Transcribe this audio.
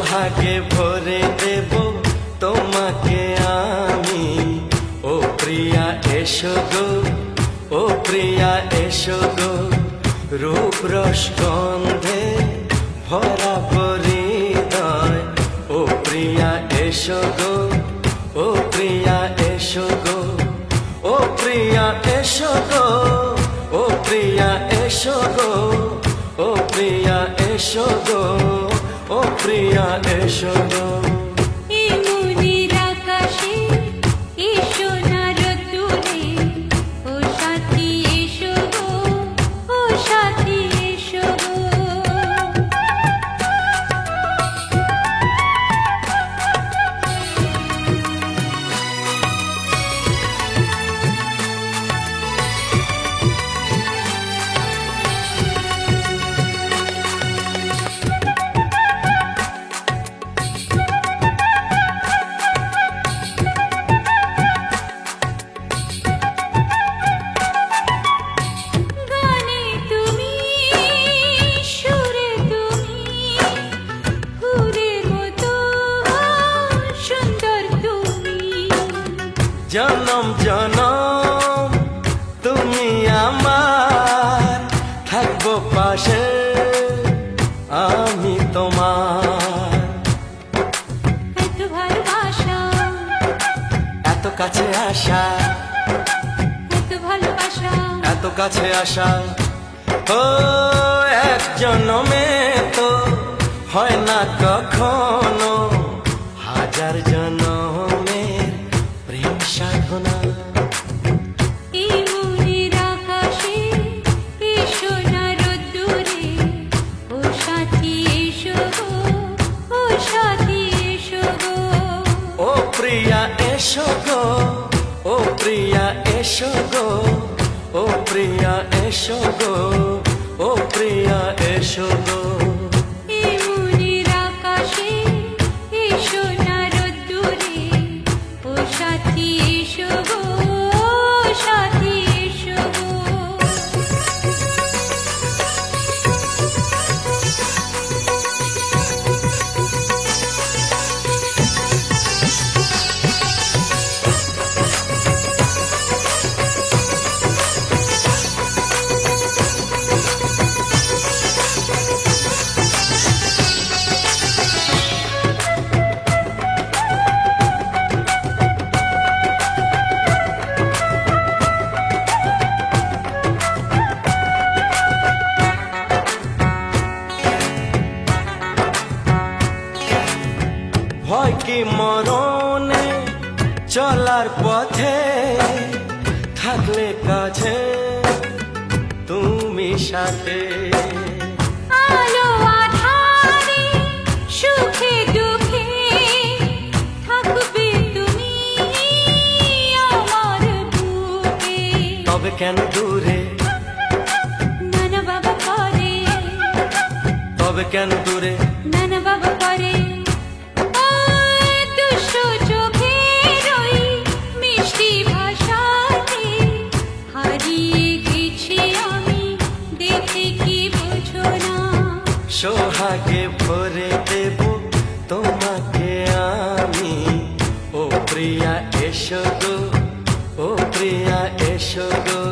সোহাগে ভরে দেব তোমাকে আমি। ও প্রিয়া এসো গো, ও প্রিয়া এসো গো, রূপ রস গন্ধে ভরা পরিদয়। ও প্রিয়া এসো গো, ও প্রিয়া এসো গো, ও প্রিয়া এসো গো, ও প্রিয়া এসো গো, ও প্রিয়া এসো গো, ও প্রিয়া এসো গো। জনম জনম তুমি আমার, থাকবো পাশে আমি তোমার। এত ভালোবাসা, এত কাছে আসা, এত ভালোবাসা, এত কাছে আসা। ও এক জনমে তো হয় না কখনো, হাজার জনমের প্রেম সাধনা। এই মনের আকাশে এসো না রোদ্দুরে, ও সাথী এসো গো, ও সাথী এসো গো। ও প্রিয়া এসো গো, ও প্রিয়া এসো গো, ও প্রিয়া এসো গো, ও প্রিয়া এসো গো। এই মনের আকাশে এসো না রোদ্দুরে, ও সাথী এসো গো, ও সাথী এসো গো। ভয় কি মরণে চলার পথে, থাকলে কাছে তুমি সাথে। আলো আঁধারে সুখে দুঃখে থাকবে তুমি আমার বুকে। তবে কেন দূরে, নানা বাবা করে, তবে কেন দূরে, নানা বাবা করে। ওই দুষ্ট চোখের ওই মিষ্টি ভাষাতে হারিয়ে গেছি আমি, দেখে কি বোঝো না। সোহাগে ভরে দেব তোমাকে আমি। ও প্রিয়া এসো গো, ও প্রিয়া এসো গো।